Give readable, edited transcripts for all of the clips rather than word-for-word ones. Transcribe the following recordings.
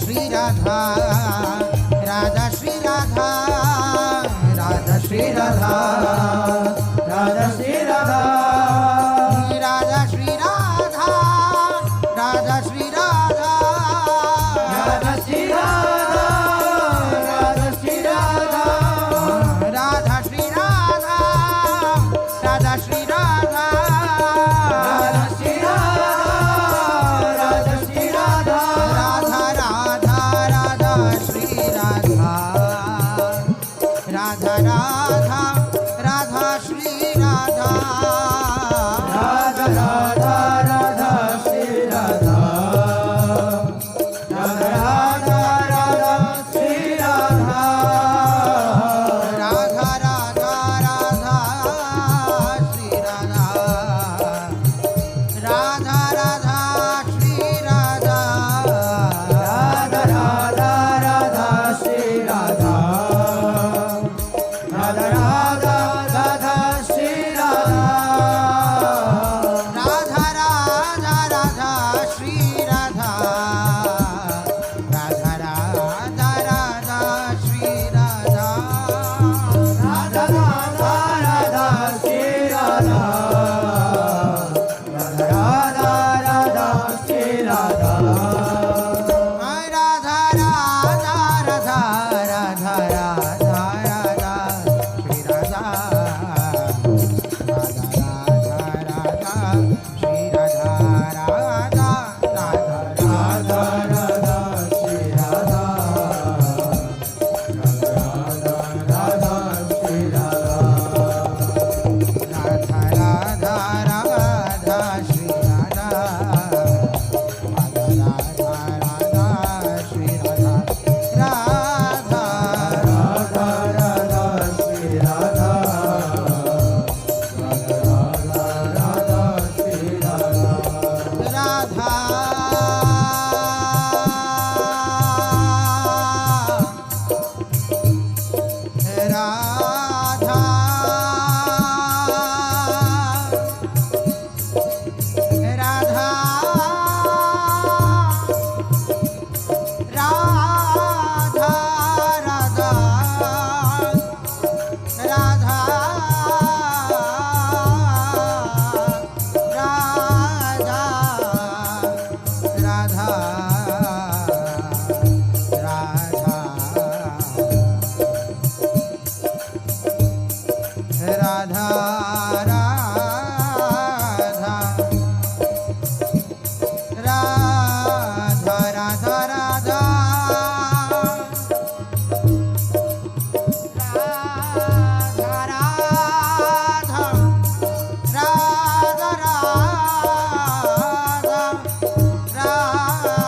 Shri Radha Radha Shri Radha Radha Shri Radha Radha Shri Radha Radha Shri Radha Radha Shri Radha Radha Shri Radha Radha Shri Radha Radha Shri Radha Radha Shri Radha Radha Shri Radha Radha Radha Radha Shri Radha Radha Radha Radha Shri Radha Radha Radha Radha Shri Radha Radha Radha Radha Shri Radha Radha Radha Radha Shri Radha Radha Radha Shri Radha Radha Radha Radha Shri Radha Radha Radha Radha Shri Radha Radha Radha Radha Shri Radha Radha Radha Radha Shri Radha Radha Radha Radha Shri Radha Radha Radha Radha Shri Radha Radha Radha Radha Radha Radha Radha Shri Radha Radha Radha Radha Shri Radha Radha Radha Radha Radha Shri Radha Radha Radha Shri Radha Radha Radha Radha Shri Radha Radha Radha Shri Radha Radha Radha Radha Shri Radha Radha Radha Radha Radha Radha Radha Radha Radha Radha Radha Radha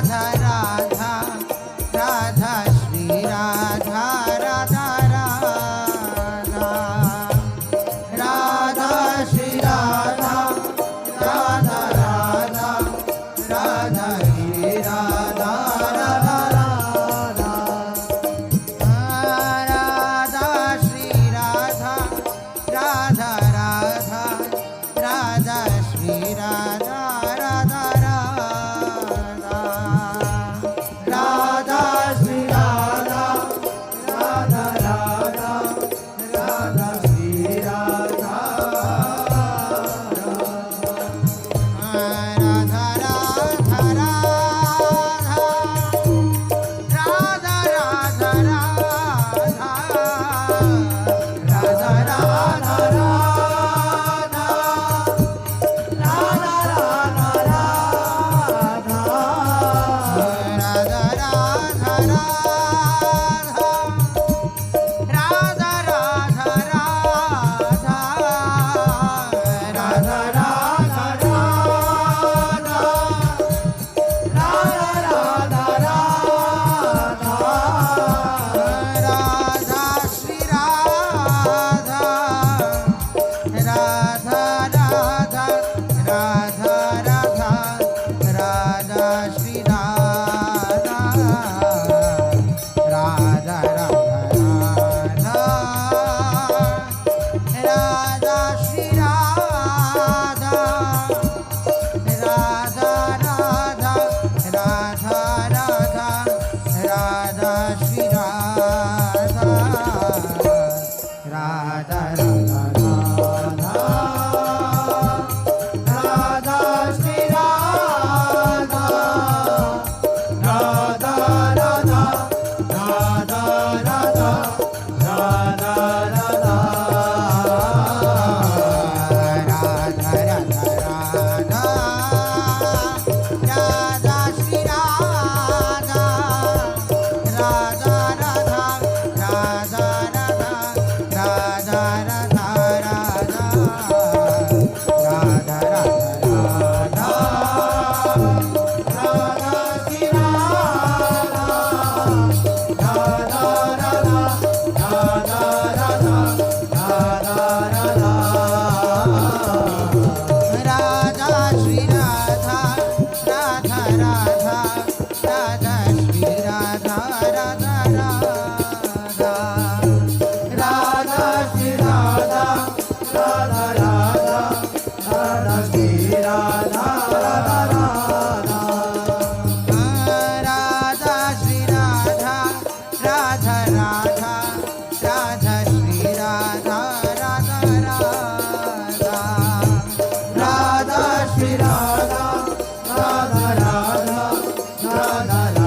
Radha Radha Radha Shri Radha Radha Radha Radha Shri Radha Radha Radha Radha Shri Radha Radha Radha Radha Shri Radha Radha Radha Radha Shri Radha Radha Radha Radha Shri Radha Radha Radha Radha Shri Radha Radha Radha Radha Radha Radha Radha Radha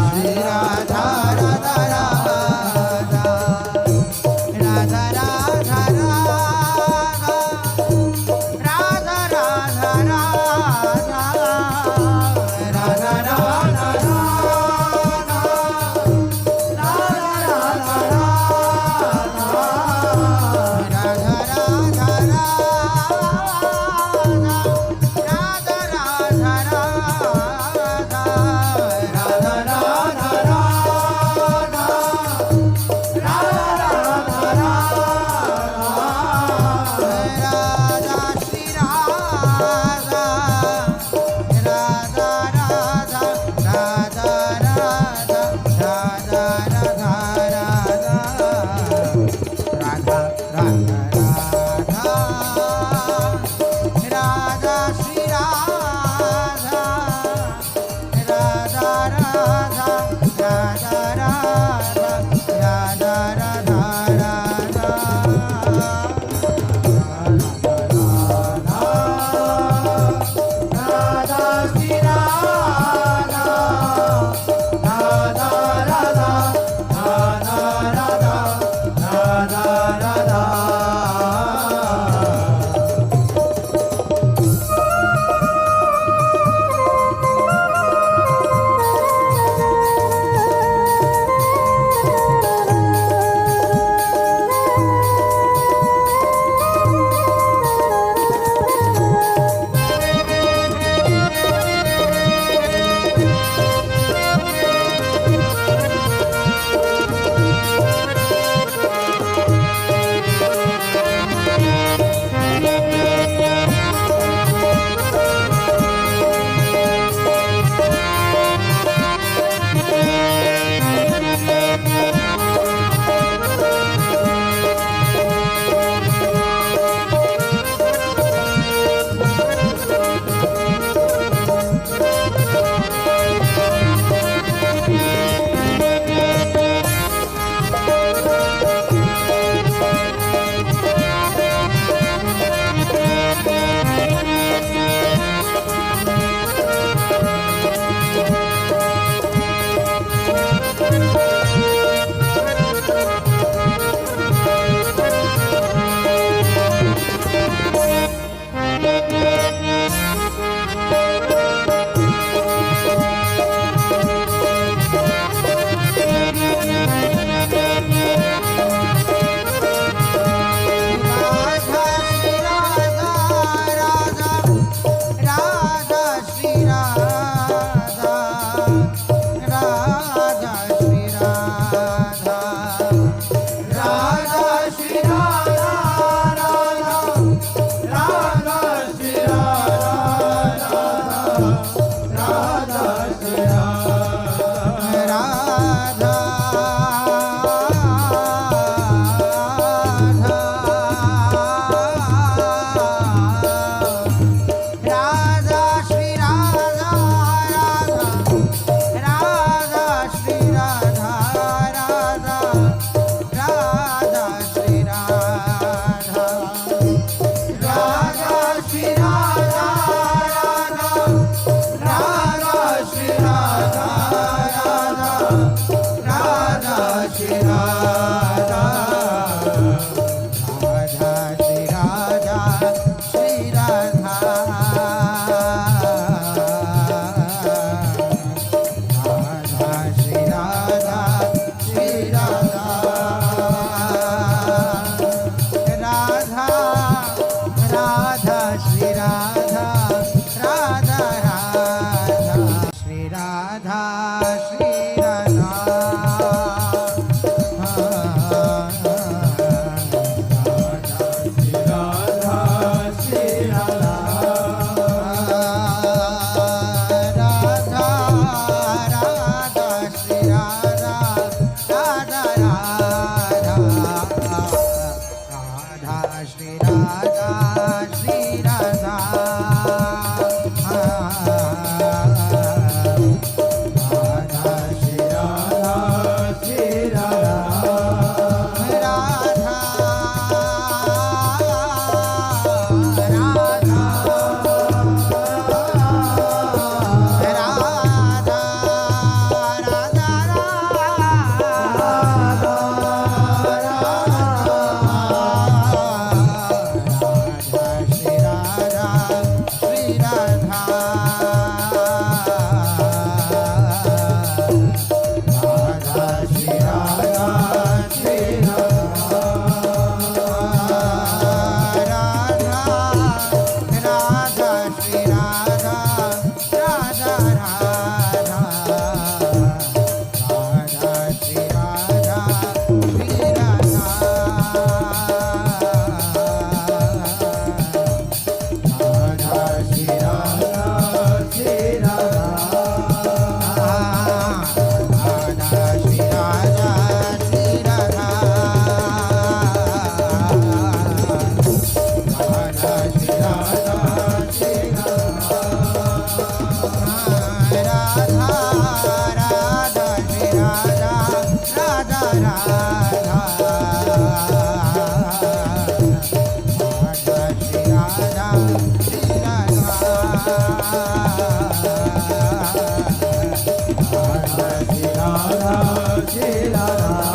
Radha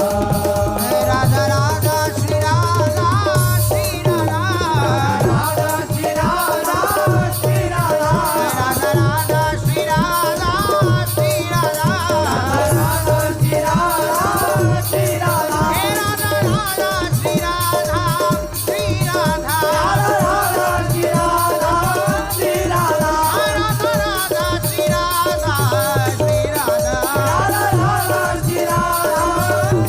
Radha Shri Radha Shri Radha Radha Shri Radha Radha Radha Shri Radha Shri Radha Radha Shri Radha Shri Radha हे Radha Radha Shri Radha Shri Radha Radha Shri Radha Shri Radha Radha Radha Shri Radha Shri Radha Radha Radha Shri Radha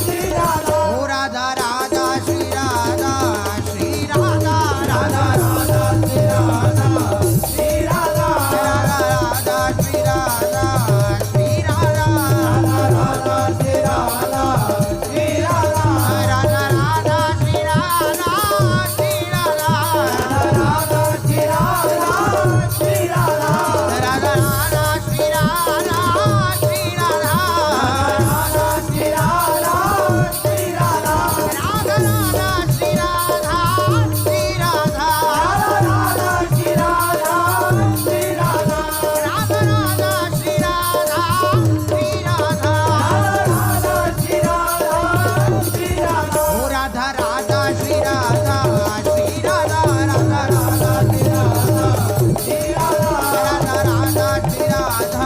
Shri Radha ओ Radha Radha Shri Radha Shri Radha Radha Radha Shri Radha Shri Radha Radha Radha Shri Radha Shri Radha Radha Radha Shri Radha Shri Radha Radha Radha Shri Radha Shri Radha Radha Radha Shri Radha Shri Radha Radha Radha Shri Radha Shri Radha Radha Shri Radha Shri Radha Radha Radha Shri Radha Shri Radha Radha Radha Shri Radha Shri Radha Radha Radha Shri Radha Shri Radha Radha Shri Radha Shri Radha ओ Radha Radha Shri Radha Shri Radha Radha Radha Shri Radha Shri Radha Radha Radha Shri Radha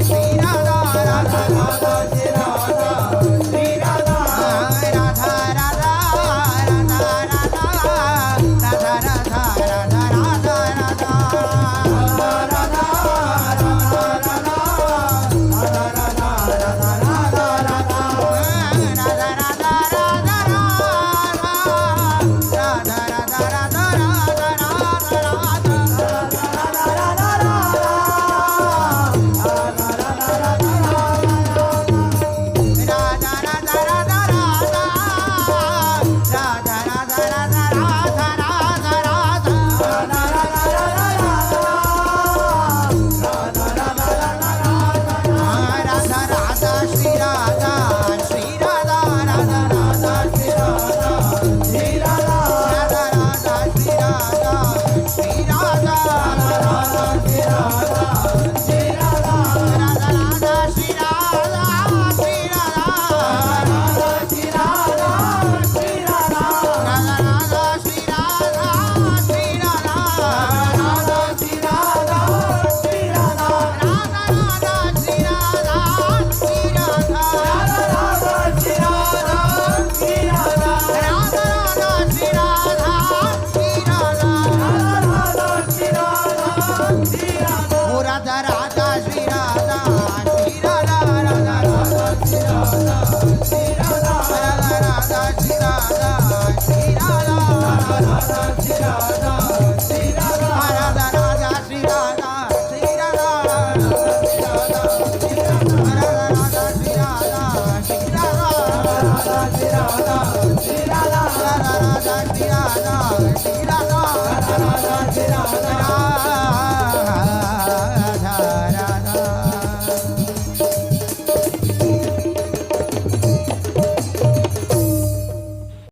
Shri Radha Radha Radha Shri Radha Shri Radha Radha Radha Radha Radha Radha Radha Radha Radha Radha Shri Radha Shri Radha Radha Radha Shri Radha Shri Radha Radha Radha Shri Radha Shri Radha Radha Radha Shri Radha Shri Radha Radha Radha Shri Radha Shri Radha Radha Shri Radha Shri Radha Radha Radha Shri Radha Shri Radha Radha Shri Radha Shri Radha Radha Radha Shri Radha Shri Radha Radha Radha Shri Radha Shri Radha Radha Radha Shri Radha Shri Radha Radha Radha Shri Radha Shri Radha ओ Radha Radha Shri Radha Shri Radha Radha Radha Shri Radha Shri Radha Radha Radha Shri Radha Shri Radha Radha Radha Shri Radha Shri Radha Radha Radha Shri Radha Shri Radha Radha Radha Shri Radha